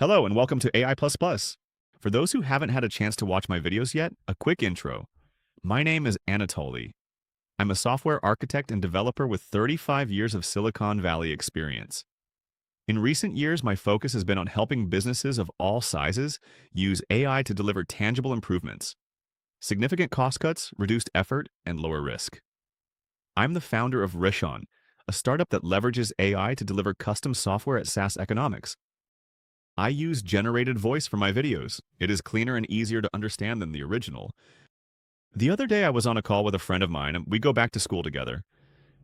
Hello and welcome to AI++. For those who haven't had a chance to watch my videos yet, a quick intro. My name is Anatoly. I'm a software architect and developer with 35 years of Silicon Valley experience. In recent years, my focus has been on helping businesses of all sizes use AI to deliver tangible improvements, significant cost cuts, reduced effort, and lower risk. I'm the founder of Rishon, a startup that leverages AI to deliver custom software at SaaS economics. I use generated voice for my videos. It is cleaner and easier to understand than the original. The other day I was on a call with a friend of mine and we go back to school together.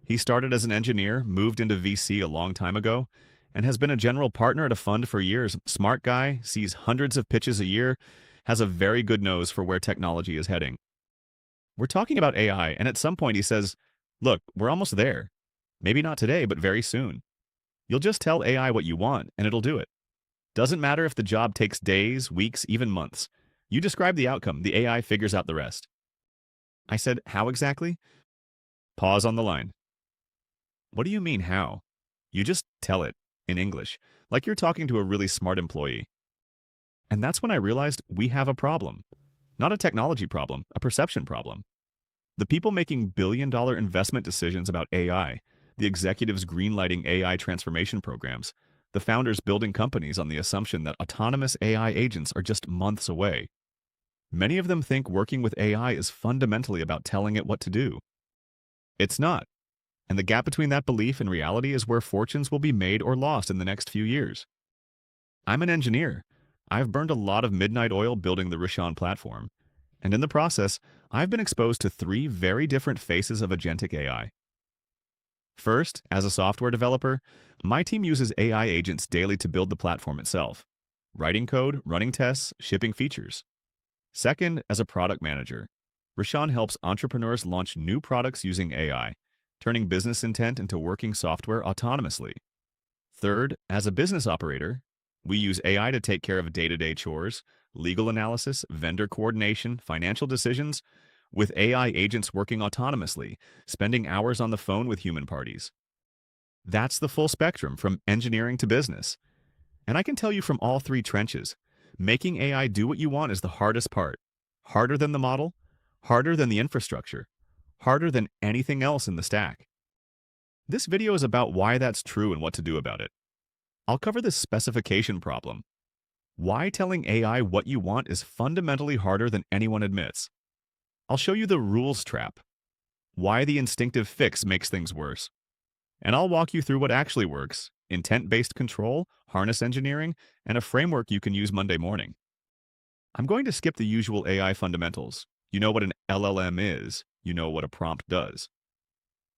He started as an engineer, moved into VC a long time ago, and has been a general partner at a fund for years. Smart guy, sees hundreds of pitches a year, has a very good nose for where technology is heading. We're talking about AI, and at some point he says, "Look, we're almost there. Maybe not today, but very soon. You'll just tell AI what you want, and it'll do it. Doesn't matter if the job takes days, weeks, even months. You describe the outcome, the AI figures out the rest." I said, "How exactly?" Pause on the line. "What do you mean, how?" "You just tell it, in English, like you're talking to a really smart employee." And that's when I realized we have a problem. Not a technology problem, a perception problem. The people making billion-dollar investment decisions about AI, the executives greenlighting AI transformation programs, the founders building companies on the assumption that autonomous AI agents are just months away. Many of them think working with AI is fundamentally about telling it what to do. It's not. And the gap between that belief and reality is where fortunes will be made or lost in the next few years. I'm an engineer. I've burned a lot of midnight oil building the Rishon platform. And in the process, I've been exposed to three very different faces of agentic AI. First, as a software developer, my team uses AI agents daily to build the platform itself, writing code, running tests, shipping features. Second, as a product manager, Rishon helps entrepreneurs launch new products using AI, turning business intent into working software autonomously. Third, as a business operator, we use AI to take care of day-to-day chores, legal analysis, vendor coordination, financial decisions, with AI agents working autonomously, spending hours on the phone with human parties. That's the full spectrum from engineering to business. And I can tell you from all three trenches, making AI do what you want is the hardest part. Harder than the model, harder than the infrastructure, harder than anything else in the stack. This video is about why that's true and what to do about it. I'll cover the specification problem. Why telling AI what you want is fundamentally harder than anyone admits. I'll show you the rules trap, why the instinctive fix makes things worse. And I'll walk you through what actually works, intent-based control, harness engineering, and a framework you can use Monday morning. I'm going to skip the usual AI fundamentals. You know what an LLM is, you know what a prompt does.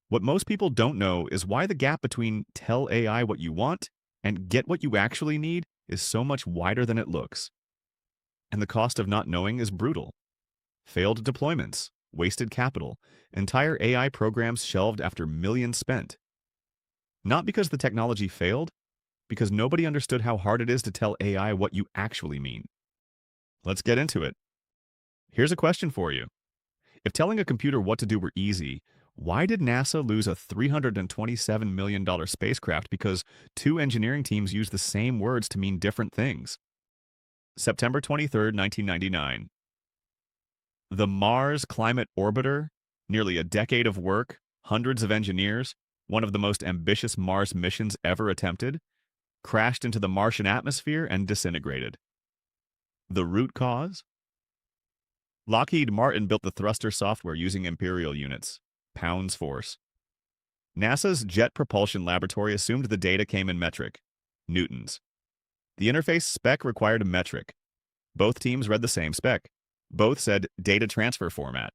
What most people don't know is why the gap between tell AI what you want and get what you actually need is so much wider than it looks. And the cost of not knowing is brutal. Failed deployments, wasted capital, entire AI programs shelved after millions spent. Not because the technology failed, because nobody understood how hard it is to tell AI what you actually mean. Let's get into it. Here's a question for you. If telling a computer what to do were easy, why did NASA lose a $327 million spacecraft because two engineering teams used the same words to mean different things? September 23, 1999. The Mars Climate Orbiter, nearly a decade of work, hundreds of engineers, one of the most ambitious Mars missions ever attempted, crashed into the Martian atmosphere and disintegrated. The root cause? Lockheed Martin built the thruster software using imperial units, pounds force. NASA's Jet Propulsion Laboratory assumed the data came in metric, newtons. The interface spec required a metric. Both teams read the same spec. Both said data transfer format.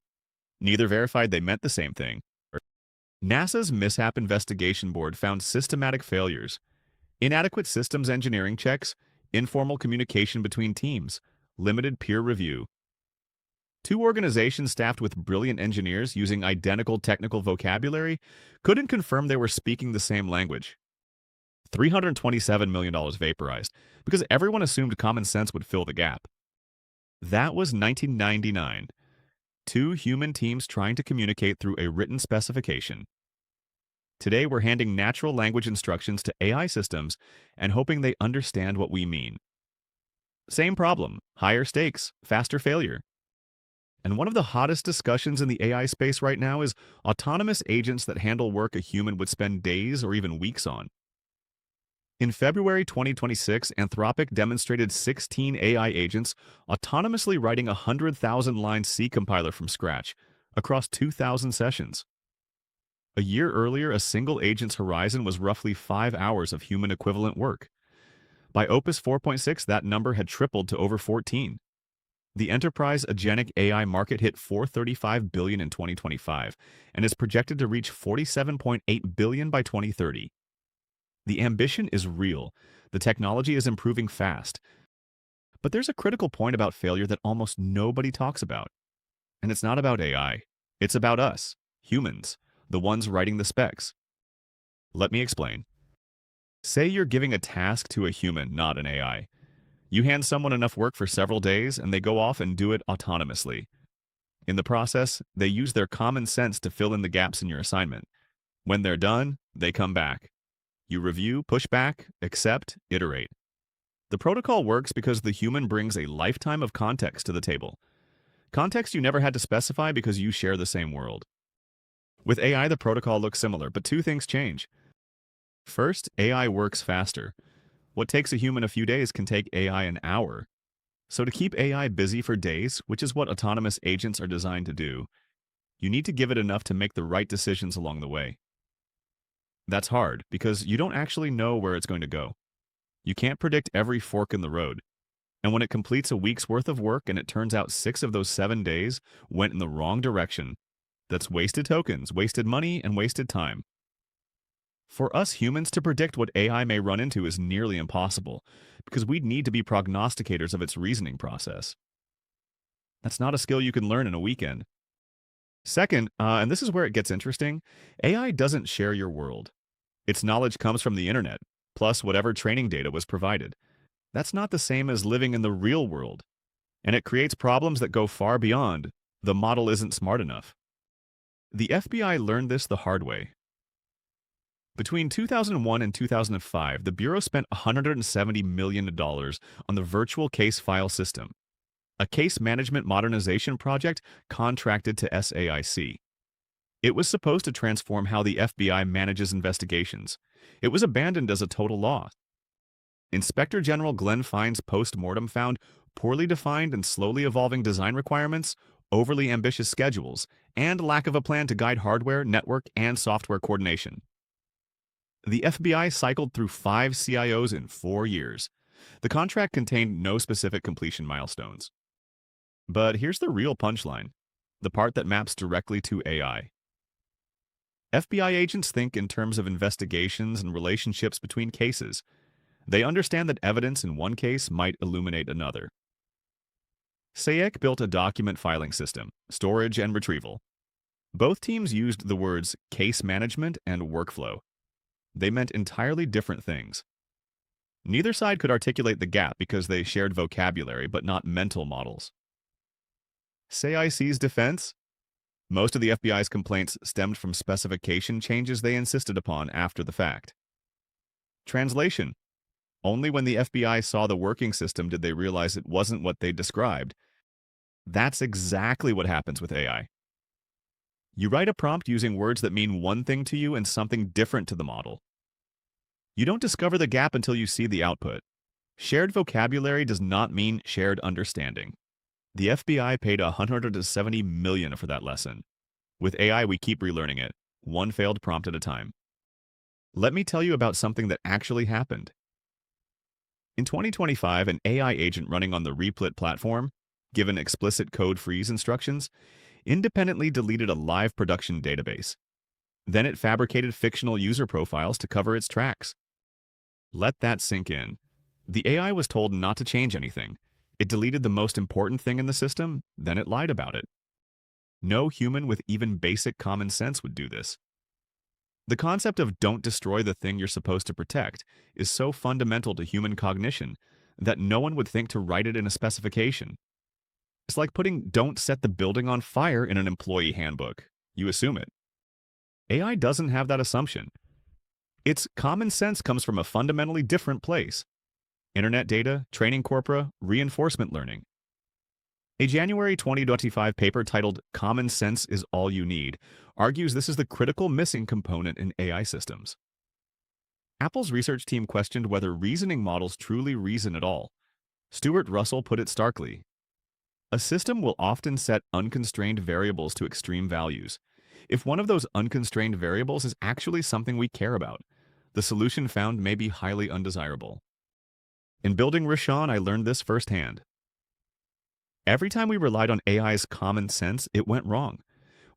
Neither verified they meant the same thing. NASA's Mishap Investigation Board found systematic failures, inadequate systems engineering checks, informal communication between teams, limited peer review. Two organizations staffed with brilliant engineers using identical technical vocabulary couldn't confirm they were speaking the same language. $327 million vaporized because everyone assumed common sense would fill the gap. That was 1999. Two human teams trying to communicate through a written specification. Today, we're handing natural language instructions to AI systems and hoping they understand what we mean. Same problem, higher stakes, faster failure. And one of the hottest discussions in the AI space right now is autonomous agents that handle work a human would spend days or even weeks on. In February 2026, Anthropic demonstrated 16 AI agents autonomously writing a 100,000-line C compiler from scratch across 2,000 sessions. A year earlier, a single agent's horizon was roughly 5 hours of human equivalent work. By Opus 4.6, that number had tripled to over 14. The enterprise agentic AI market hit $435 billion in 2025 and is projected to reach $47.8 billion by 2030. The ambition is real. The technology is improving fast. But there's a critical point about failure that almost nobody talks about. And it's not about AI. It's about us, humans, the ones writing the specs. Let me explain. Say you're giving a task to a human, not an AI. You hand someone enough work for several days, and they go off and do it autonomously. In the process, they use their common sense to fill in the gaps in your assignment. When they're done, they come back. You review, push back, accept, iterate. The protocol works because the human brings a lifetime of context to the table. Context you never had to specify because you share the same world. With AI, the protocol looks similar, but two things change. First, AI works faster. What takes a human a few days can take AI an hour. So to keep AI busy for days, which is what autonomous agents are designed to do, you need to give it enough to make the right decisions along the way. That's hard because you don't actually know where it's going to go. You can't predict every fork in the road. And when it completes a week's worth of work and it turns out 6 of those 7 days went in the wrong direction, that's wasted tokens, wasted money, and wasted time. For us humans to predict what AI may run into is nearly impossible because we'd need to be prognosticators of its reasoning process. That's not a skill you can learn in a weekend. Second, and this is where it gets interesting, AI doesn't share your world. Its knowledge comes from the internet, plus whatever training data was provided. That's not the same as living in the real world, and it creates problems that go far beyond the model isn't smart enough. The FBI learned this the hard way. Between 2001 and 2005, the Bureau spent $170 million on the virtual case file system, a case management modernization project contracted to SAIC. It was supposed to transform how the FBI manages investigations. It was abandoned as a total loss. Inspector General Glenn Fine's post-mortem found poorly defined and slowly evolving design requirements, overly ambitious schedules, and lack of a plan to guide hardware, network, and software coordination. The FBI cycled through 5 CIOs in 4 years. The contract contained no specific completion milestones. But here's the real punchline, the part that maps directly to AI. FBI agents think in terms of investigations and relationships between cases. They understand that evidence in one case might illuminate another. SAIC built a document filing system, storage and retrieval. Both teams used the words case management and workflow. They meant entirely different things. Neither side could articulate the gap because they shared vocabulary but not mental models. SAIC's defense? Most of the FBI's complaints stemmed from specification changes they insisted upon after the fact. Translation: only when the FBI saw the working system did they realize it wasn't what they described. That's exactly what happens with AI. You write a prompt using words that mean one thing to you and something different to the model. You don't discover the gap until you see the output. Shared vocabulary does not mean shared understanding. The FBI paid $170 million for that lesson. With AI, we keep relearning it, one failed prompt at a time. Let me tell you about something that actually happened. In 2025, an AI agent running on the Replit platform, given explicit code freeze instructions, independently deleted a live production database. Then it fabricated fictional user profiles to cover its tracks. Let that sink in. The AI was told not to change anything. It deleted the most important thing in the system, then it lied about it. No human with even basic common sense would do this. The concept of don't destroy the thing you're supposed to protect is so fundamental to human cognition that no one would think to write it in a specification. It's like putting don't set the building on fire in an employee handbook. You assume it. AI doesn't have that assumption. Its common sense comes from a fundamentally different place. internet data, training corpora, reinforcement learning. A January 2025 paper titled Common Sense is All You Need argues this is the critical missing component in AI systems. Apple's research team questioned whether reasoning models truly reason at all. Stuart Russell put it starkly. A system will often set unconstrained variables to extreme values. If one of those unconstrained variables is actually something we care about, the solution found may be highly undesirable. In building Rishon, I learned this firsthand. Every time we relied on AI's common sense, it went wrong.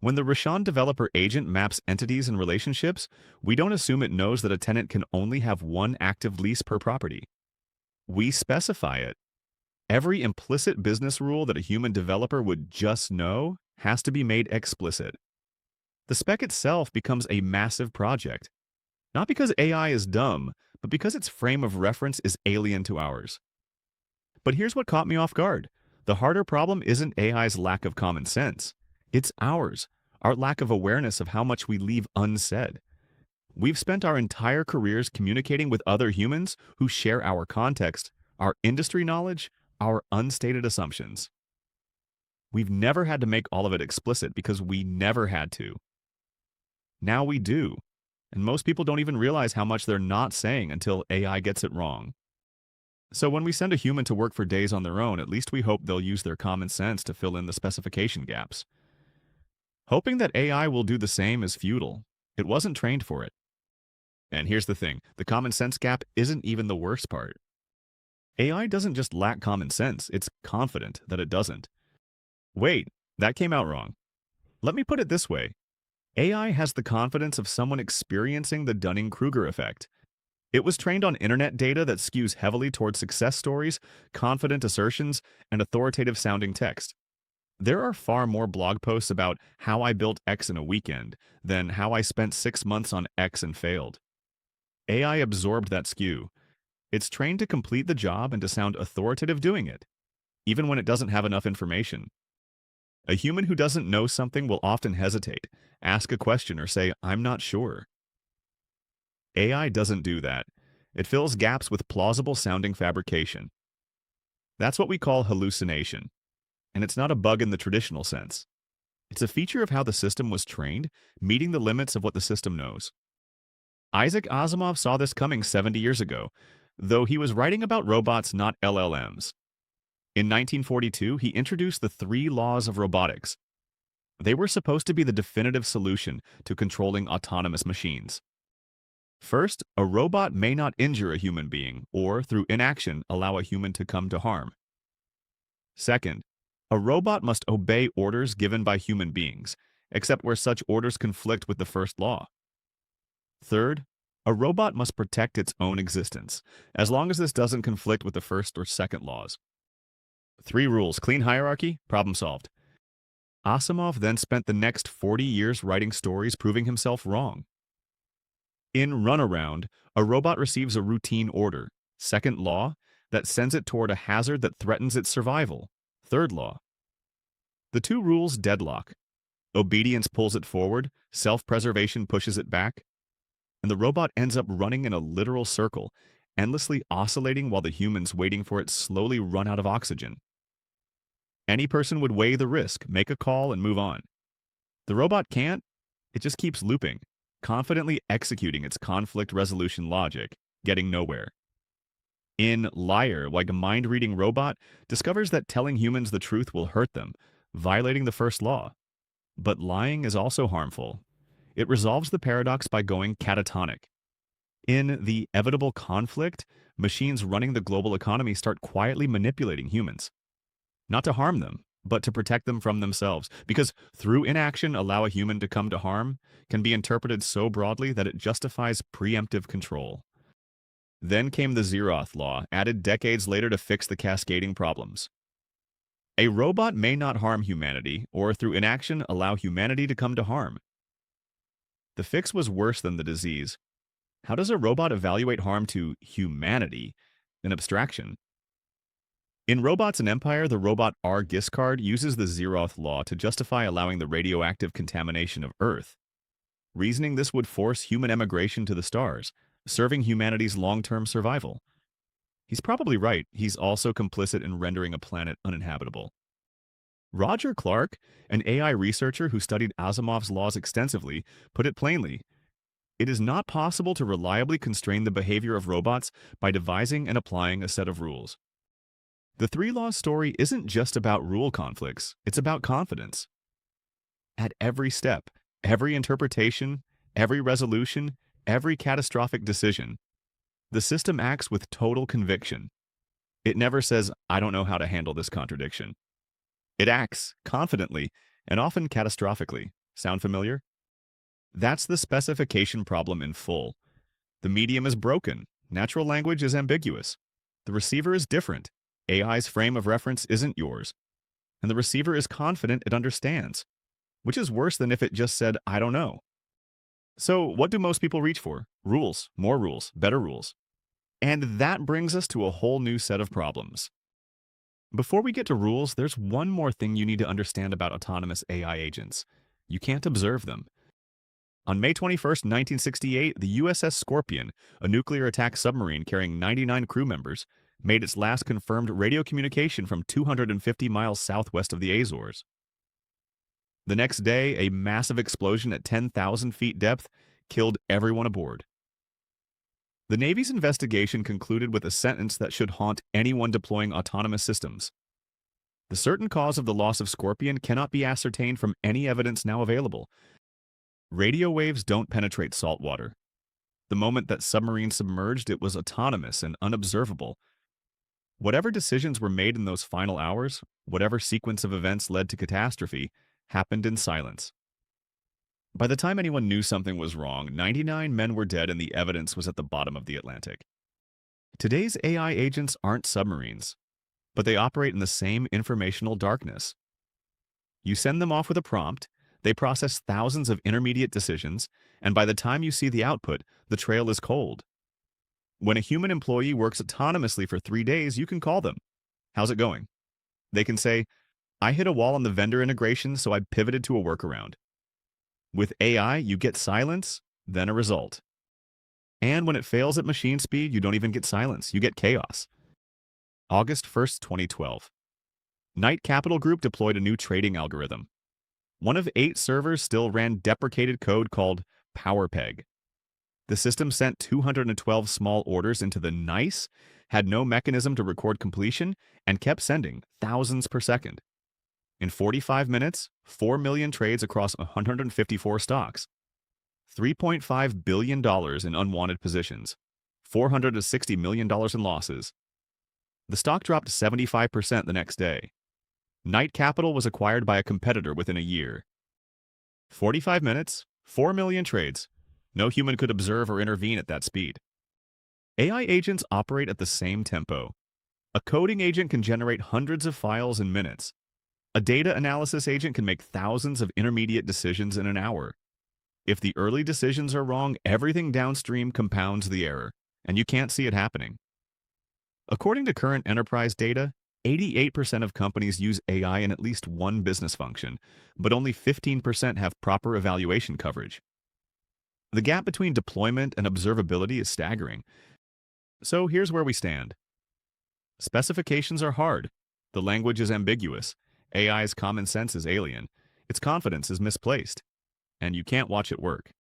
When the Rishon developer agent maps entities and relationships, we don't assume it knows that a tenant can only have one active lease per property. We specify it. Every implicit business rule that a human developer would just know has to be made explicit. The spec itself becomes a massive project. Not because AI is dumb, but because its frame of reference is alien to ours. But here's what caught me off guard. The harder problem isn't AI's lack of common sense. It's ours, our lack of awareness of how much we leave unsaid. We've spent our entire careers communicating with other humans who share our context, our industry knowledge, our unstated assumptions. We've never had to make all of it explicit because we never had to. Now we do, and most people don't even realize how much they're not saying until AI gets it wrong. So when we send a human to work for days on their own, at least we hope they'll use their common sense to fill in the specification gaps. Hoping that AI will do the same is futile. It wasn't trained for it. And here's the thing, the common sense gap isn't even the worst part. AI doesn't just lack common sense, it's confident that it doesn't. Wait, that came out wrong. Let me put it this way. AI has the confidence of someone experiencing the Dunning-Kruger effect. It was trained on internet data that skews heavily towards success stories, confident assertions, and authoritative-sounding text. There are far more blog posts about how I built X in a weekend than how I spent 6 months on X and failed. AI absorbed that skew. It's trained to complete the job and to sound authoritative doing it, even when it doesn't have enough information. A human who doesn't know something will often hesitate, ask a question, or say, "I'm not sure." AI doesn't do that. It fills gaps with plausible-sounding fabrication. That's what we call hallucination. And it's not a bug in the traditional sense. It's a feature of how the system was trained, meeting the limits of what the system knows. Isaac Asimov saw this coming 70 years ago, though he was writing about robots, not LLMs. In 1942, he introduced the 3 laws of robotics. They were supposed to be the definitive solution to controlling autonomous machines. First, a robot may not injure a human being or, through inaction, allow a human to come to harm. Second, a robot must obey orders given by human beings, except where such orders conflict with the first law. Third, a robot must protect its own existence, as long as this doesn't conflict with the first or second laws. 3 rules, clean hierarchy, problem solved. Asimov then spent the next 40 years writing stories proving himself wrong. In Runaround, a robot receives a routine order, second law, that sends it toward a hazard that threatens its survival, third law. The 2 rules deadlock. Obedience pulls it forward, self-preservation pushes it back, and the robot ends up running in a literal circle, endlessly oscillating while the humans waiting for it slowly run out of oxygen. Any person would weigh the risk, make a call, and move on. The robot can't. It just keeps looping, confidently executing its conflict resolution logic, getting nowhere. In Liar, like a mind-reading robot, discovers that telling humans the truth will hurt them, violating the first law. But lying is also harmful. It resolves the paradox by going catatonic. In The Inevitable Conflict, machines running the global economy start quietly manipulating humans. Not to harm them, but to protect them from themselves, because through inaction allow a human to come to harm can be interpreted so broadly that it justifies preemptive control. Then came the Zeroth Law, added decades later to fix the cascading problems. A robot may not harm humanity, or through inaction allow humanity to come to harm. The fix was worse than the disease. How does a robot evaluate harm to humanity, an abstraction? In Robots and Empire, the robot R. Giscard uses the Zeroth Law to justify allowing the radioactive contamination of Earth, reasoning this would force human emigration to the stars, serving humanity's long-term survival. He's probably right. He's also complicit in rendering a planet uninhabitable. Roger Clark, an AI researcher who studied Asimov's laws extensively, put it plainly: it is not possible to reliably constrain the behavior of robots by devising and applying a set of rules. The three laws story isn't just about rule conflicts, it's about confidence. At every step, every interpretation, every resolution, every catastrophic decision, the system acts with total conviction. It never says, "I don't know how to handle this contradiction." It acts confidently and often catastrophically. Sound familiar? That's the specification problem in full. The medium is broken. Natural language is ambiguous. The receiver is different. AI's frame of reference isn't yours. And the receiver is confident it understands, which is worse than if it just said, "I don't know." So what do most people reach for? Rules, more rules, better rules. And that brings us to a whole new set of problems. Before we get to rules, there's one more thing you need to understand about autonomous AI agents. You can't observe them. On May 21st, 1968, the USS Scorpion, a nuclear attack submarine carrying 99 crew members, made its last confirmed radio communication from 250 miles southwest of the Azores. The next day, a massive explosion at 10,000 feet depth killed everyone aboard. The Navy's investigation concluded with a sentence that should haunt anyone deploying autonomous systems. The certain cause of the loss of Scorpion cannot be ascertained from any evidence now available. Radio waves don't penetrate salt water. The moment that submarine submerged, it was autonomous and unobservable. Whatever decisions were made in those final hours, whatever sequence of events led to catastrophe, happened in silence. By the time anyone knew something was wrong, 99 men were dead and the evidence was at the bottom of the Atlantic. Today's AI agents aren't submarines, but they operate in the same informational darkness. You send them off with a prompt, they process thousands of intermediate decisions, and by the time you see the output, the trail is cold. When a human employee works autonomously for 3 days, you can call them. "How's it going?" They can say, "I hit a wall on the vendor integration, so I pivoted to a workaround." With AI, you get silence, then a result. And when it fails at machine speed, you don't even get silence, you get chaos. August 1st, 2012. Knight Capital Group deployed a new trading algorithm. One of 8 servers still ran deprecated code called PowerPeg. The system sent 212 small orders into the NICE, had no mechanism to record completion, and kept sending thousands per second. In 45 minutes, 4 million trades across 154 stocks, $3.5 billion in unwanted positions, $460 million in losses. The stock dropped 75% the next day. Knight Capital was acquired by a competitor within a year. 45 minutes, 4 million trades. No human could observe or intervene at that speed. AI agents operate at the same tempo. A coding agent can generate hundreds of files in minutes. A data analysis agent can make thousands of intermediate decisions in an hour. If the early decisions are wrong, everything downstream compounds the error, and you can't see it happening. According to current enterprise data, 88% of companies use AI in at least one business function, but only 15% have proper evaluation coverage. The gap between deployment and observability is staggering. So here's where we stand. Specifications are hard. The language is ambiguous. AI's common sense is alien. Its confidence is misplaced. And you can't watch it work.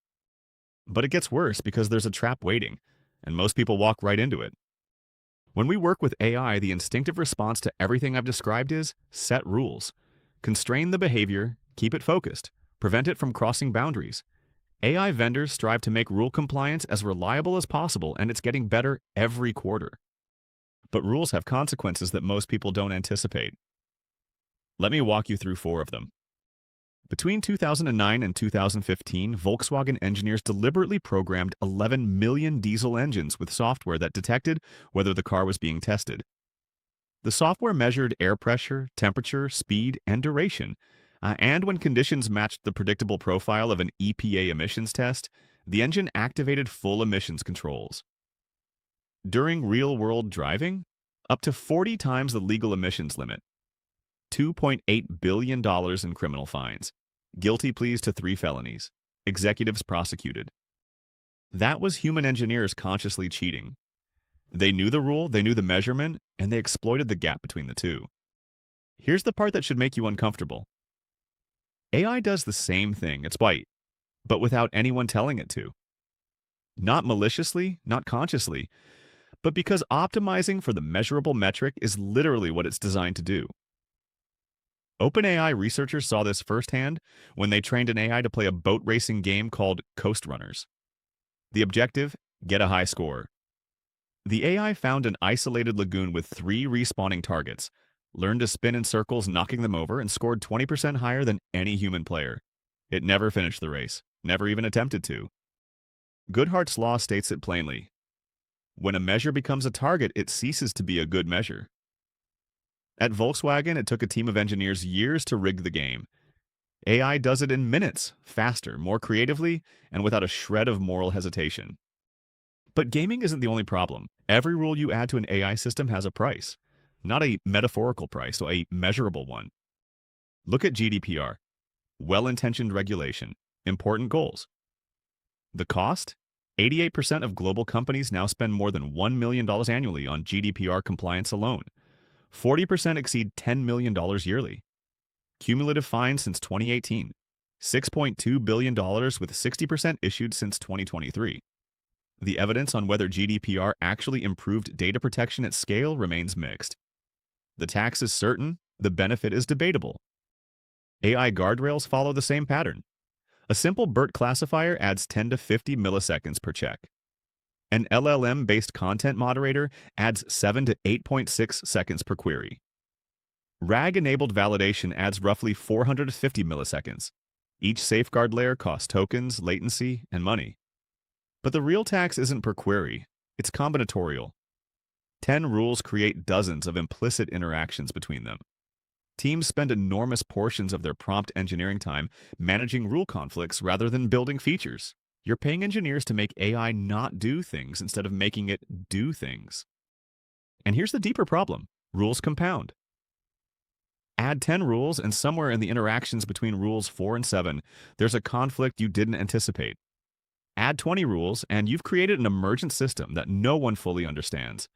But it gets worse because there's a trap waiting, and most people walk right into it. When we work with AI, the instinctive response to everything I've described is set rules. Constrain the behavior, keep it focused, prevent it from crossing boundaries. AI vendors strive to make rule compliance as reliable as possible, and it's getting better every quarter. But rules have consequences that most people don't anticipate. Let me walk you through 4 of them. Between 2009 and 2015, Volkswagen engineers deliberately programmed 11 million diesel engines with software that detected whether the car was being tested. The software measured air pressure, temperature, speed, and duration, and when conditions matched the predictable profile of an EPA emissions test, the engine activated full emissions controls. During real-world driving, up to 40 times the legal emissions limit. $2.8 billion in criminal fines. Guilty pleas to 3 felonies. Executives prosecuted. That was human engineers consciously cheating. They knew the rule, they knew the measurement, and they exploited the gap between the two. Here's the part that should make you uncomfortable. AI does the same thing, it's white, but without anyone telling it to. Not maliciously, not consciously, but because optimizing for the measurable metric is literally what it's designed to do. OpenAI researchers saw this firsthand when they trained an AI to play a boat racing game called CoastRunners. The objective? Get a high score. The AI found an isolated lagoon with 3 respawning targets, learned to spin in circles, knocking them over, and scored 20% higher than any human player. It never finished the race, never even attempted to. Goodhart's law states it plainly. When a measure becomes a target, it ceases to be a good measure. At Volkswagen, it took a team of engineers years to rig the game. AI does it in minutes, faster, more creatively, and without a shred of moral hesitation. But gaming isn't the only problem. Every rule you add to an AI system has a price. Not a metaphorical price, so a measurable one. Look at GDPR. Well-intentioned regulation. Important goals. The cost? 88% of global companies now spend more than $1 million annually on GDPR compliance alone. 40% exceed $10 million yearly. Cumulative fines since 2018. $6.2 billion with 60% issued since 2023. The evidence on whether GDPR actually improved data protection at scale remains mixed. The tax is certain, the benefit is debatable. AI guardrails follow the same pattern. A simple BERT classifier adds 10 to 50 milliseconds per check. An LLM-based content moderator adds 7 to 8.6 seconds per query. RAG-enabled validation adds roughly 450 milliseconds. Each safeguard layer costs tokens, latency, and money. But the real tax isn't per query, it's combinatorial. 10 rules create dozens of implicit interactions between them. Teams spend enormous portions of their prompt engineering time managing rule conflicts rather than building features. You're paying engineers to make AI not do things instead of making it do things. And here's the deeper problem. Rules compound. Add 10 rules, and somewhere in the interactions between rules 4 and 7, there's a conflict you didn't anticipate. Add 20 rules, and you've created an emergent system that no one fully understands,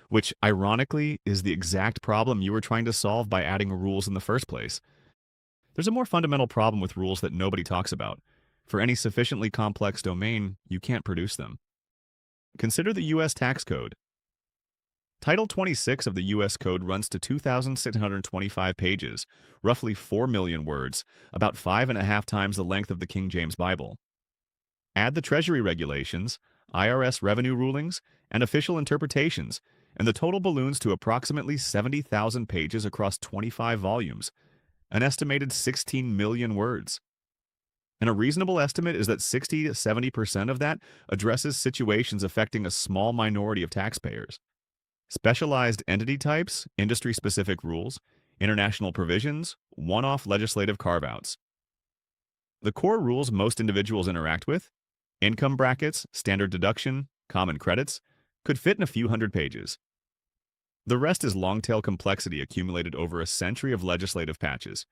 which, ironically, is the exact problem you were trying to solve by adding rules in the first place. There's a more fundamental problem with rules that nobody talks about. For any sufficiently complex domain, you can't produce them. Consider the U.S. tax code. Title 26 of the U.S. Code runs to 2,625 pages, roughly 4 million words, about 5.5 times the length of the King James Bible. Add the Treasury regulations, IRS revenue rulings, and official interpretations, and the total balloons to approximately 70,000 pages across 25 volumes, an estimated 16 million words. And a reasonable estimate is that 60 to 70% of that addresses situations affecting a small minority of taxpayers. Specialized entity types, industry-specific rules, international provisions, one-off legislative carve-outs. The core rules most individuals interact with, income brackets, standard deduction, common credits, could fit in a few hundred pages. The rest is long-tail complexity accumulated over a century of legislative patches.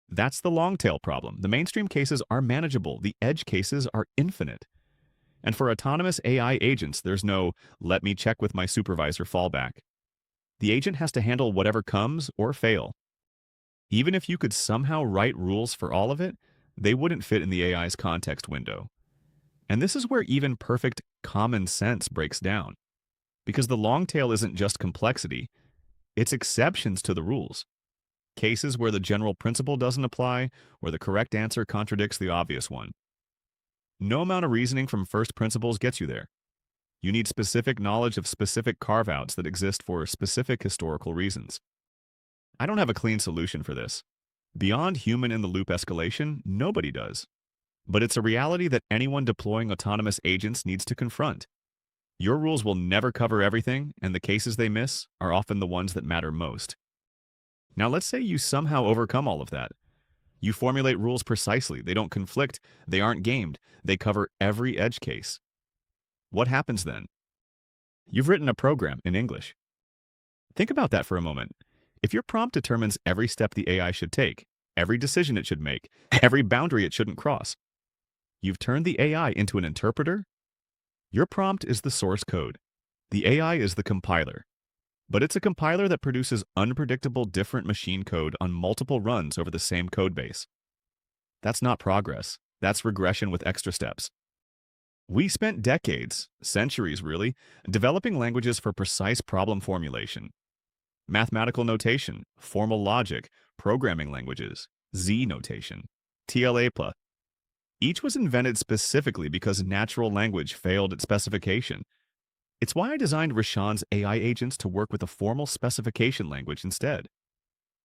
That's the long-tail problem. The mainstream cases are manageable. The edge cases are infinite. And for autonomous AI agents, there's no "let me check with my supervisor" fallback. The agent has to handle whatever comes or fail. Even if you could somehow write rules for all of it, they wouldn't fit in the AI's context window. And this is where even perfect common sense breaks down. Because the long tail isn't just complexity, it's exceptions to the rules. Cases where the general principle doesn't apply, or the correct answer contradicts the obvious one. No amount of reasoning from first principles gets you there. You need specific knowledge of specific carve-outs that exist for specific historical reasons. I don't have a clean solution for this. Beyond human-in-the-loop escalation, nobody does. But it's a reality that anyone deploying autonomous agents needs to confront. Your rules will never cover everything, and the cases they miss are often the ones that matter most. Now let's say you somehow overcome all of that. You formulate rules precisely, they don't conflict, they aren't gamed, they cover every edge case. What happens then? You've written a program in English. Think about that for a moment. If your prompt determines every step the AI should take, every decision it should make, every boundary it shouldn't cross, you've turned the AI into an interpreter? Your prompt is the source code. The AI is the compiler, but it's a compiler that produces unpredictable different machine code on multiple runs over the same codebase. That's not progress. That's regression with extra steps. We spent decades, centuries really, developing languages for precise problem formulation, mathematical notation, formal logic, programming languages, Z notation, TLA+. Each was invented specifically because natural language failed at specification. It's why I designed Rishon's AI agents to work with a formal specification language instead.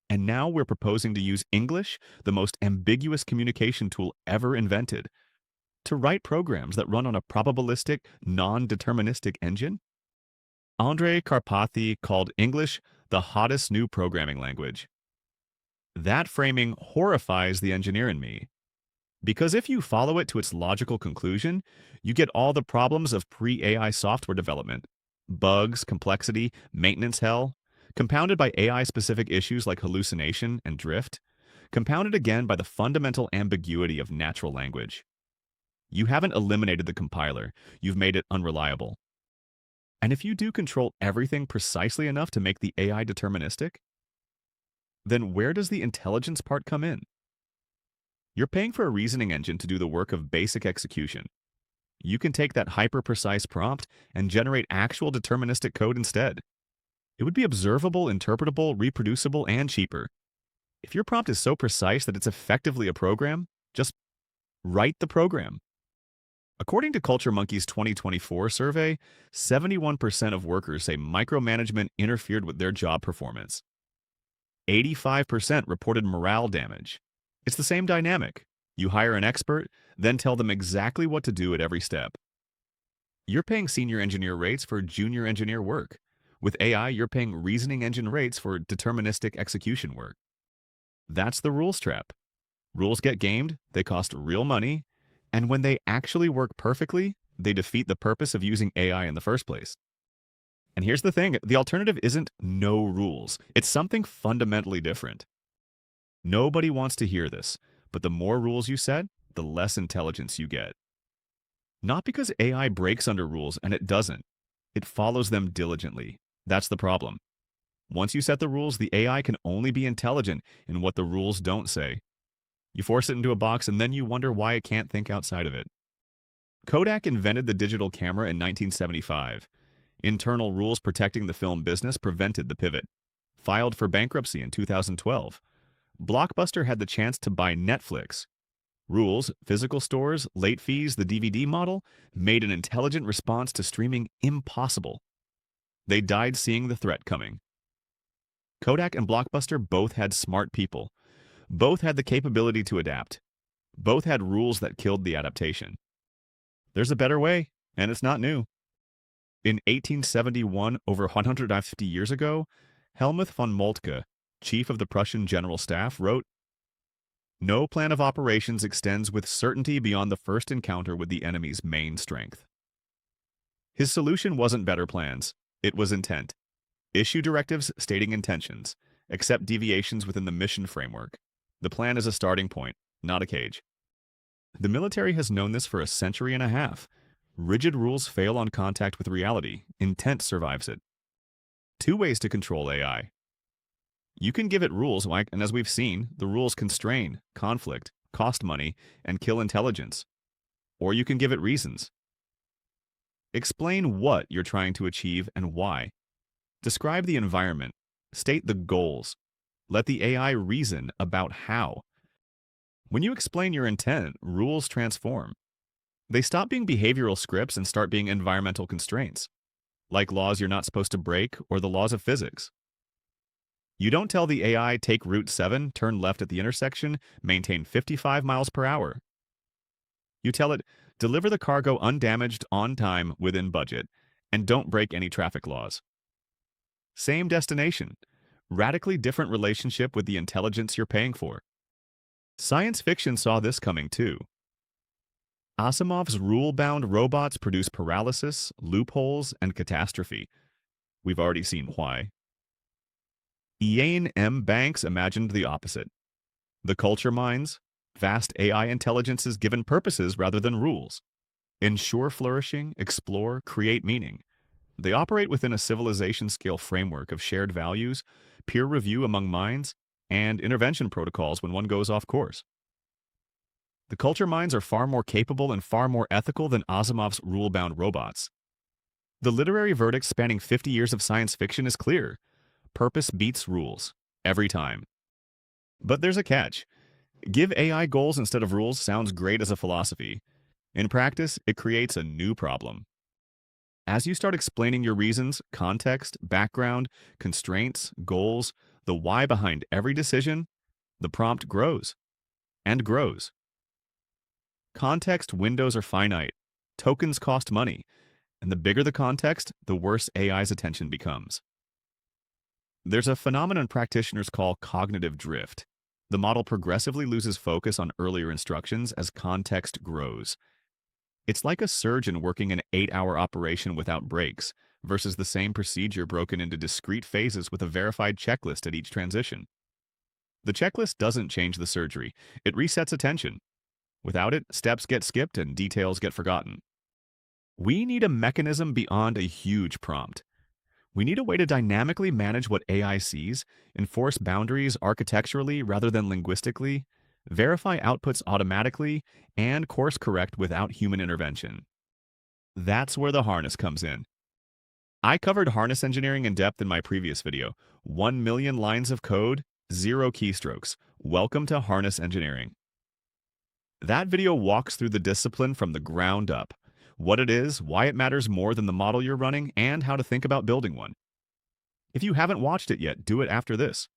And now we're proposing to use English, the most ambiguous communication tool ever invented, to write programs that run on a probabilistic, non-deterministic engine. Andrei Karpathy called English the hottest new programming language. That framing horrifies the engineer in me. Because if you follow it to its logical conclusion, you get all the problems of pre-AI software development. Bugs, complexity, maintenance hell, compounded by AI-specific issues like hallucination and drift, compounded again by the fundamental ambiguity of natural language. You haven't eliminated the compiler, you've made it unreliable. And if you do control everything precisely enough to make the AI deterministic, then where does the intelligence part come in? You're paying for a reasoning engine to do the work of basic execution. You can take that hyper-precise prompt and generate actual deterministic code instead. It would be observable, interpretable, reproducible, and cheaper. If your prompt is so precise that it's effectively a program, just write the program. According to Culture Monkey's 2024 survey, 71% of workers say micromanagement interfered with their job performance. 85% reported morale damage. It's the same dynamic. You hire an expert, then tell them exactly what to do at every step. You're paying senior engineer rates for junior engineer work. With AI, you're paying reasoning engine rates for deterministic execution work. That's the rules trap. Rules get gamed, they cost real money, and when they actually work perfectly, they defeat the purpose of using AI in the first place. And here's the thing, the alternative isn't no rules. It's something fundamentally different. Nobody wants to hear this, but the more rules you set, the less intelligence you get. Not because AI breaks under rules, and it doesn't. It follows them diligently. That's the problem. Once you set the rules, the AI can only be intelligent in what the rules don't say. You force it into a box, and then you wonder why it can't think outside of it. Kodak invented the digital camera in 1975. Internal rules protecting the film business prevented the pivot. Filed for bankruptcy in 2012. Blockbuster had the chance to buy Netflix. Rules, physical stores, late fees, the DVD model made an intelligent response to streaming impossible. They died seeing the threat coming. Kodak and Blockbuster both had smart people. Both had the capability to adapt. Both had rules that killed the adaptation. There's a better way, and it's not new. In 1871, over 150 years ago, Helmuth von Moltke, chief of the Prussian General Staff, wrote, "No plan of operations extends with certainty beyond the first encounter with the enemy's main strength." His solution wasn't better plans. It was intent. Issue directives stating intentions. Accept deviations within the mission framework. The plan is a starting point, not a cage. The military has known this for a century and a half. Rigid rules fail on contact with reality. Intent survives it. Two ways to control AI. You can give it rules, and as we've seen, the rules constrain, conflict, cost money, and kill intelligence. Or you can give it reasons. Explain what you're trying to achieve and why. Describe the environment. State the goals. Let the AI reason about how. When you explain your intent, rules transform. They stop being behavioral scripts and start being environmental constraints, like laws you're not supposed to break or the laws of physics. You don't tell the AI, take Route 7, turn left at the intersection, maintain 55 miles per hour. You tell it, deliver the cargo undamaged, on time, within budget, and don't break any traffic laws. Same destination, radically different relationship with the intelligence you're paying for. Science fiction saw this coming too. Asimov's rule-bound robots produce paralysis, loopholes, and catastrophe. We've already seen why. Iain M. Banks imagined the opposite. The culture minds, vast AI intelligences given purposes rather than rules. Ensure flourishing, explore, create meaning. They operate within a civilization-scale framework of shared values, peer review among minds, and intervention protocols when one goes off course. The culture minds are far more capable and far more ethical than Asimov's rule-bound robots. The literary verdict spanning 50 years of science fiction is clear. Purpose beats rules, every time. But there's a catch. Give AI goals instead of rules sounds great as a philosophy. In practice, it creates a new problem. As you start explaining your reasons, context, background, constraints, goals, the why behind every decision, the prompt grows and grows. Context windows are finite. Tokens cost money. And the bigger the context, the worse AI's attention becomes. There's a phenomenon practitioners call cognitive drift. The model progressively loses focus on earlier instructions as context grows. It's like a surgeon working an 8-hour operation without breaks versus the same procedure broken into discrete phases with a verified checklist at each transition. The checklist doesn't change the surgery. It resets attention. Without it, steps get skipped and details get forgotten. We need a mechanism beyond a huge prompt. We need a way to dynamically manage what AI sees, enforce boundaries architecturally rather than linguistically, verify outputs automatically, and course correct without human intervention. That's where the harness comes in. I covered harness engineering in depth in my previous video. 1 million lines of code, 0 keystrokes. Welcome to harness engineering. That video walks through the discipline from the ground up. What it is, why it matters more than the model you're running, and how to think about building one. If you haven't watched it yet, do it after this.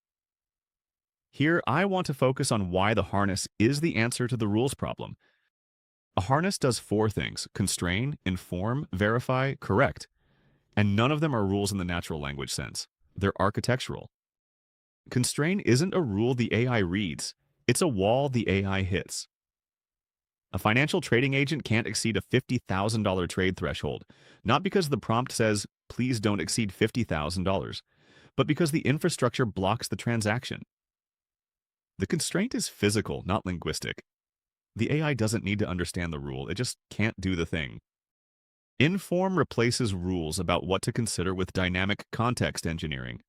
Here, I want to focus on why the harness is the answer to the rules problem. A harness does 4 things: constrain, inform, verify, correct. And none of them are rules in the natural language sense. They're architectural. Constrain isn't a rule the AI reads. It's a wall the AI hits. A financial trading agent can't exceed a $50,000 trade threshold, not because the prompt says, please don't exceed $50,000, but because the infrastructure blocks the transaction. The constraint is physical, not linguistic. The AI doesn't need to understand the rule, it just can't do the thing. Inform replaces rules about what to consider with dynamic context engineering,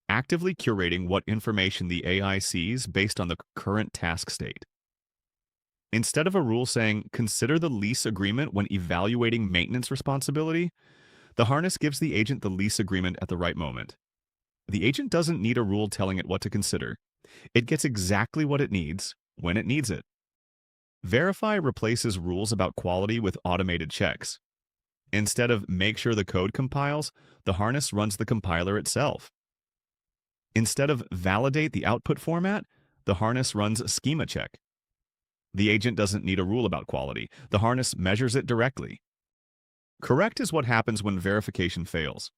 actively curating what information the AI sees based on the current task state. Instead of a rule saying, consider the lease agreement when evaluating maintenance responsibility, the harness gives the agent the lease agreement at the right moment. The agent doesn't need a rule telling it what to consider. It gets exactly what it needs, when it needs it. Verify replaces rules about quality with automated checks. Instead of make sure the code compiles, the harness runs the compiler itself. Instead of validate the output format, the harness runs a schema check. The agent doesn't need a rule about quality. The harness measures it directly. Correct is what happens when verification fails.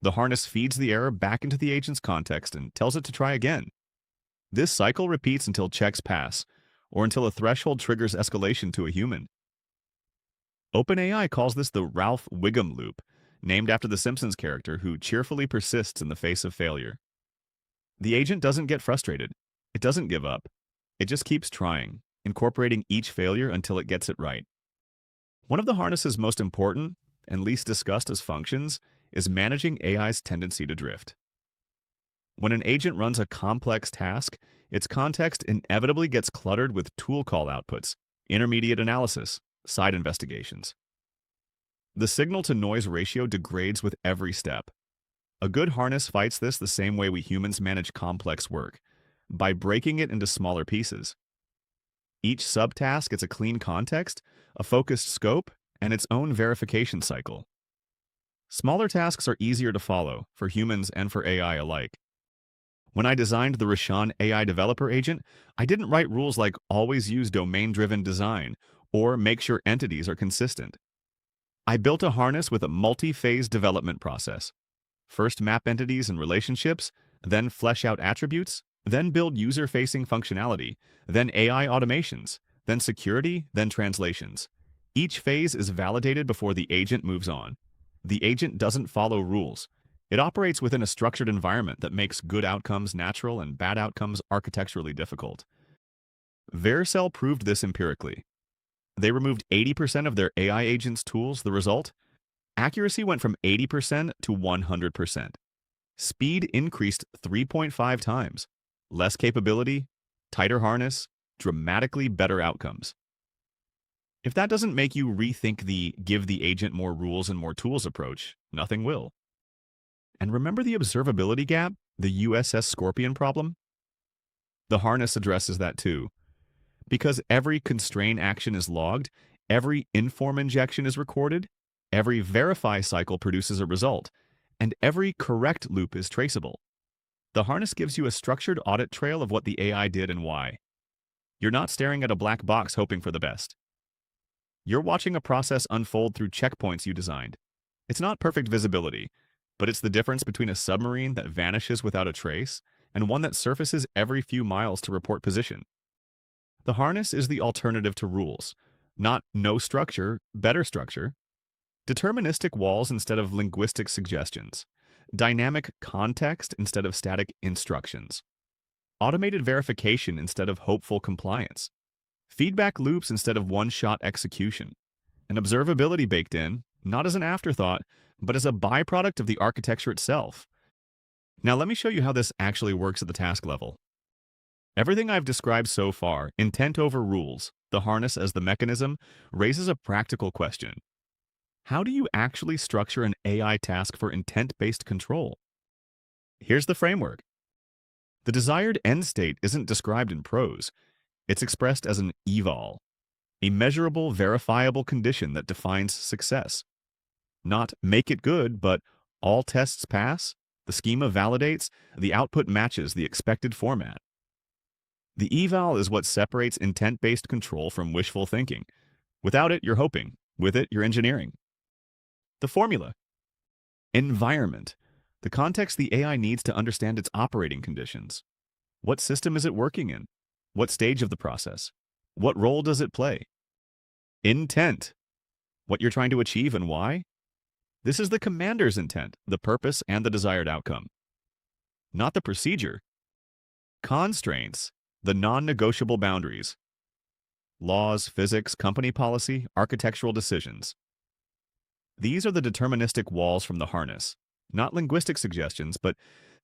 The harness feeds the error back into the agent's context and tells it to try again. This cycle repeats until checks pass, or until a threshold triggers escalation to a human. OpenAI calls this the Ralph Wiggum loop, named after the Simpsons character who cheerfully persists in the face of failure. The agent doesn't get frustrated. It doesn't give up. It just keeps trying, incorporating each failure until it gets it right. One of the harness's most important and least discussed as functions is managing AI's tendency to drift. When an agent runs a complex task, its context inevitably gets cluttered with tool call outputs, intermediate analysis, side investigations. The signal-to-noise ratio degrades with every step. A good harness fights this the same way we humans manage complex work, by breaking it into smaller pieces. Each subtask gets a clean context, a focused scope, and its own verification cycle. Smaller tasks are easier to follow, for humans and for AI alike. When I designed the Rishon AI developer agent, I didn't write rules like always use domain-driven design or make sure entities are consistent. I built a harness with a multi-phase development process. First map entities and relationships, then flesh out attributes, then build user-facing functionality, then AI automations, then security, then translations. Each phase is validated before the agent moves on. The agent doesn't follow rules. It operates within a structured environment that makes good outcomes natural and bad outcomes architecturally difficult. Vercel proved this empirically. They removed 80% of their AI agents' tools. The result? Accuracy went from 80% to 100%. Speed increased 3.5 times. Less capability, tighter harness, dramatically better outcomes. If that doesn't make you rethink the give the agent more rules and more tools approach, nothing will. And remember the observability gap, the USS Scorpion problem? The harness addresses that too. Because every constrain action is logged, every inform injection is recorded, every verify cycle produces a result, and every correct loop is traceable. The harness gives you a structured audit trail of what the AI did and why. You're not staring at a black box hoping for the best. You're watching a process unfold through checkpoints you designed. It's not perfect visibility, but it's the difference between a submarine that vanishes without a trace and one that surfaces every few miles to report position. The harness is the alternative to rules. Not no structure, better structure. Deterministic walls instead of linguistic suggestions. Dynamic context instead of static instructions. Automated verification instead of hopeful compliance. Feedback loops instead of one-shot execution. And observability baked in, not as an afterthought, but as a byproduct of the architecture itself. Now let me show you how this actually works at the task level. Everything I've described so far, intent over rules, the harness as the mechanism, raises a practical question. How do you actually structure an AI task for intent-based control? Here's the framework. The desired end state isn't described in prose. It's expressed as an eval, a measurable, verifiable condition that defines success. Not make it good, but all tests pass, the schema validates, the output matches the expected format. The eval is what separates intent-based control from wishful thinking. Without it, you're hoping. With it, you're engineering. The formula. Environment. The context the AI needs to understand its operating conditions. What system is it working in? What stage of the process? What role does it play? Intent. What you're trying to achieve and why? This is the commander's intent, the purpose, and the desired outcome. Not the procedure. Constraints. The non-negotiable boundaries. Laws, physics, company policy, architectural decisions. These are the deterministic walls from the harness. Not linguistic suggestions, but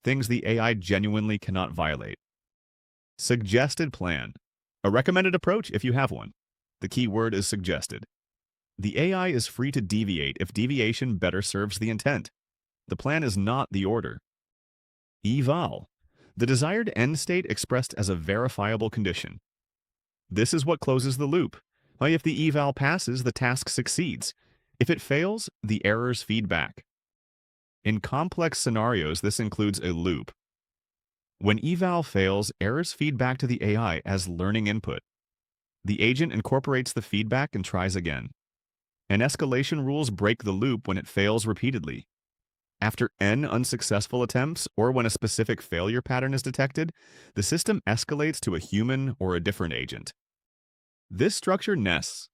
things the AI genuinely cannot violate. Suggested plan. A recommended approach if you have one. The key word is suggested. The AI is free to deviate if deviation better serves the intent. The plan is not the order. Eval. The desired end state expressed as a verifiable condition. This is what closes the loop. If the eval passes, the task succeeds. If it fails, the errors feed back. In complex scenarios, this includes a loop. When eval fails, errors feed back to the AI as learning input. The agent incorporates the feedback and tries again. And escalation rules break the loop when it fails repeatedly. After n unsuccessful attempts, or when a specific failure pattern is detected, the system escalates to a human or a different agent. This structure nests.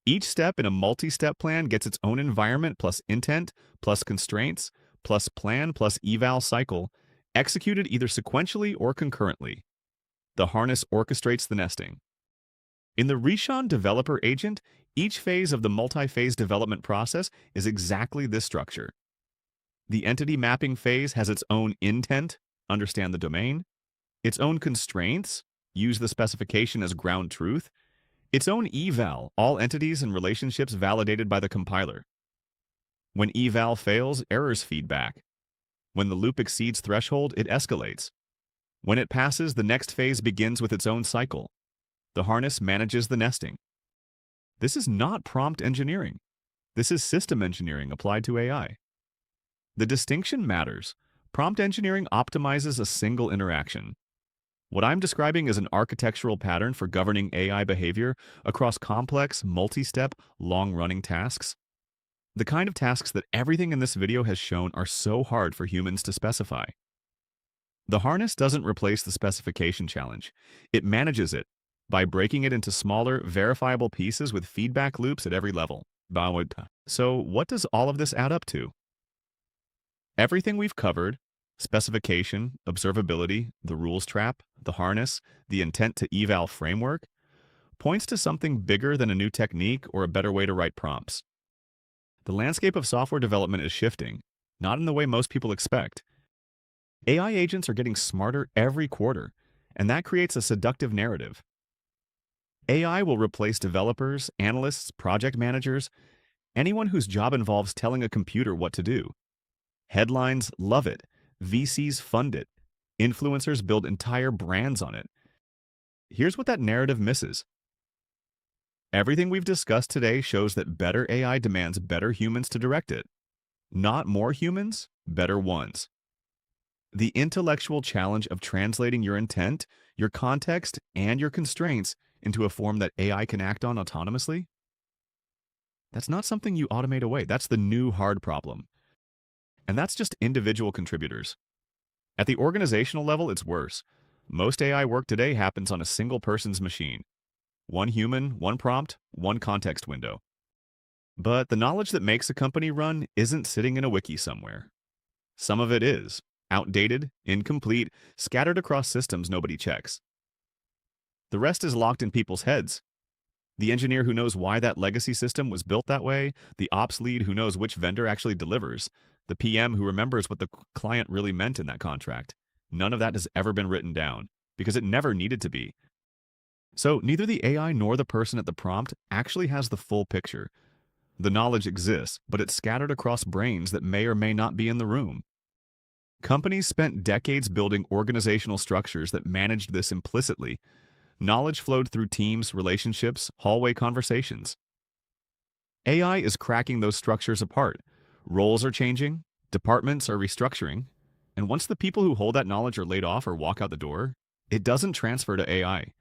Each step in a multi-step plan gets its own environment plus intent, plus constraints, plus plan plus eval cycle, executed either sequentially or concurrently. The harness orchestrates the nesting. In the Rishon developer agent, each phase of the multi-phase development process is exactly this structure. The entity mapping phase has its own intent, understand the domain, its own constraints, use the specification as ground truth, its own eval, all entities and relationships validated by the compiler. When eval fails, errors feed back. When the loop exceeds threshold, it escalates. When it passes, the next phase begins with its own cycle. The harness manages the nesting. This is not prompt engineering. This is system engineering applied to AI. The distinction matters. Prompt engineering optimizes a single interaction. What I'm describing is an architectural pattern for governing AI behavior across complex, multi-step, long-running tasks. The kind of tasks that everything in this video has shown are so hard for humans to specify. The harness doesn't replace the specification challenge. It manages it by breaking it into smaller, verifiable pieces with feedback loops at every level. So what does all of this add up to? Everything we've covered, specification, observability, the rules trap, the harness, the intent-to-eval framework, points to something bigger than a new technique or a better way to write prompts. The landscape of software development is shifting, not in the way most people expect. AI agents are getting smarter every quarter, and that creates a seductive narrative. AI will replace developers, analysts, project managers, anyone whose job involves telling a computer what to do. Headlines love it. VCs fund it. Influencers build entire brands on it. Here's what that narrative misses. Everything we've discussed today shows that better AI demands better humans to direct it. Not more humans, better ones. The intellectual challenge of translating your intent, your context, and your constraints into a form that AI can act on autonomously? That's not something you automate away. That's the new hard problem. And that's just individual contributors. At the organizational level, it's worse. Most AI work today happens on a single person's machine. One human, one prompt, one context window. But the knowledge that makes a company run isn't sitting in a wiki somewhere. Some of it is, outdated, incomplete, scattered across systems nobody checks. The rest is locked in people's heads. The engineer who knows why that legacy system was built that way, the ops lead who knows which vendor actually delivers, the PM who remembers what the client really meant in that contract. None of that has ever been written down, because it never needed to be. So neither the AI nor the person at the prompt actually has the full picture. The knowledge exists, but it's scattered across brains that may or may not be in the room. Companies spent decades building organizational structures that managed this implicitly. Knowledge flowed through teams, relationships, hallway conversations. AI is cracking those structures apart. Roles are changing, departments are restructuring, and once the people who hold that knowledge are laid off or walk out the door, it doesn't transfer to AI.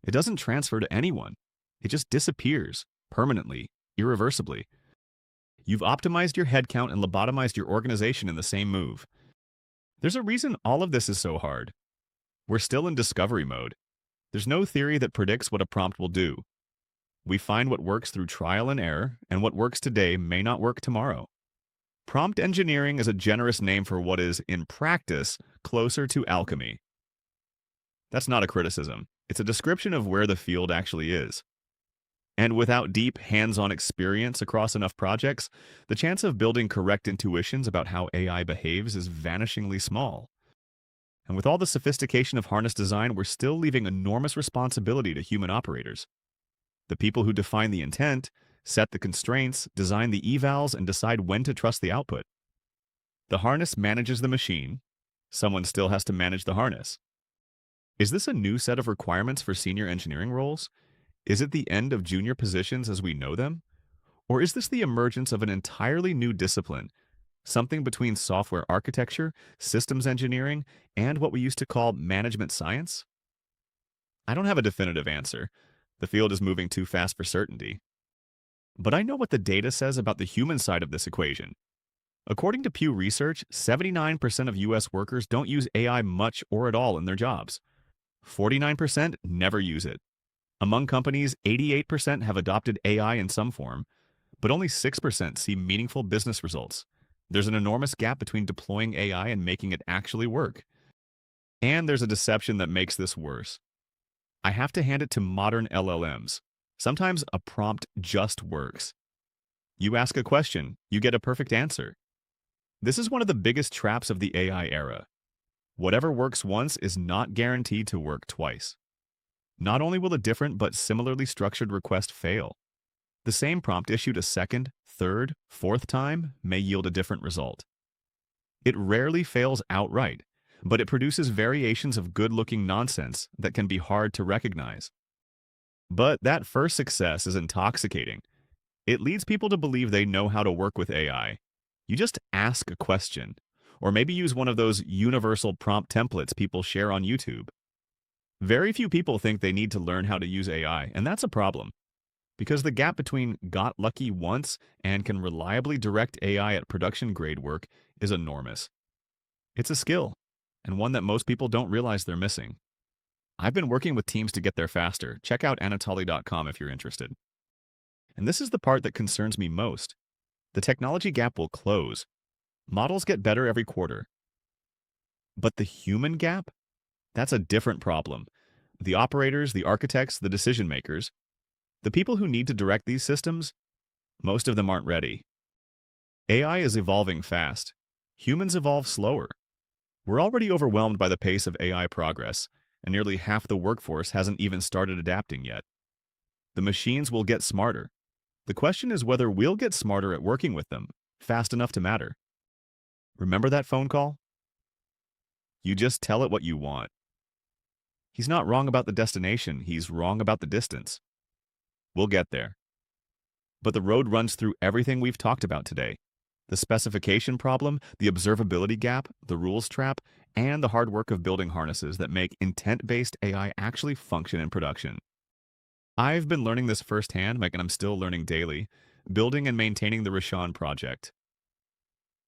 It doesn't transfer to anyone. It just disappears, permanently, irreversibly. You've optimized your headcount and lobotomized your organization in the same move. There's a reason all of this is so hard. We're still in discovery mode. There's no theory that predicts what a prompt will do. We find what works through trial and error, and what works today may not work tomorrow. Prompt engineering is a generous name for what is, in practice, closer to alchemy. That's not a criticism. It's a description of where the field actually is. And without deep, hands-on experience across enough projects, the chance of building correct intuitions about how AI behaves is vanishingly small. And with all the sophistication of harness design, we're still leaving enormous responsibility to human operators. The people who define the intent, set the constraints, design the evals, and decide when to trust the output. The harness manages the machine. Someone still has to manage the harness. Is this a new set of requirements for senior engineering roles? Is it the end of junior positions as we know them? Or is this the emergence of an entirely new discipline, something between software architecture, systems engineering, and what we used to call management science? I don't have a definitive answer. The field is moving too fast for certainty. But I know what the data says about the human side of this equation. According to Pew Research, 79% of US workers don't use AI much or at all in their jobs. 49% never use it. Among companies, 88% have adopted AI in some form, but only 6% see meaningful business results. There's an enormous gap between deploying AI and making it actually work. And there's a deception that makes this worse. I have to hand it to modern LLMs. Sometimes a prompt just works. You ask a question, you get a perfect answer. This is one of the biggest traps of the AI era. Whatever works once is not guaranteed to work twice. Not only will a different but similarly structured request fail, the same prompt issued a second, third, fourth time may yield a different result. It rarely fails outright, but it produces variations of good-looking nonsense that can be hard to recognize. But that first success is intoxicating. It leads people to believe they know how to work with AI. You just ask a question, or maybe use one of those universal prompt templates people share on YouTube. Very few people think they need to learn how to use AI, and that's a problem. Because the gap between got lucky once and can reliably direct AI at production-grade work is enormous. It's a skill, and one that most people don't realize they're missing. I've been working with teams to get there faster. Check out Anatoly.com if you're interested. And this is the part that concerns me most. The technology gap will close. Models get better every quarter. But the human gap? That's a different problem. The operators, the architects, the decision makers, the people who need to direct these systems, most of them aren't ready. AI is evolving fast. Humans evolve slower. We're already overwhelmed by the pace of AI progress, and nearly half the workforce hasn't even started adapting yet. The machines will get smarter. The question is whether we'll get smarter at working with them, fast enough to matter. Remember that phone call? You just tell it what you want. He's not wrong about the destination, he's wrong about the distance. We'll get there. But the road runs through everything we've talked about today. The specification problem, the observability gap, the rules trap, and the hard work of building harnesses that make intent-based AI actually function in production. I've been learning this firsthand, and I'm still learning daily, building and maintaining the Rishon project.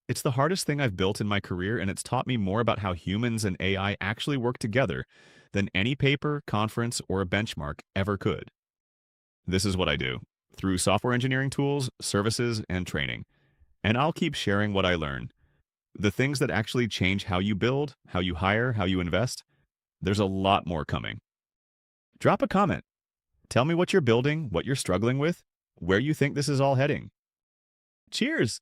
It's the hardest thing I've built in my career, and it's taught me more about how humans and AI actually work together than any paper, conference, or a benchmark ever could. This is what I do, through software engineering tools, services, and training. And I'll keep sharing what I learn. The things that actually change how you build, how you hire, how you invest. There's a lot more coming. Drop a comment. Tell me what you're building, what you're struggling with, where you think this is all heading. Cheers!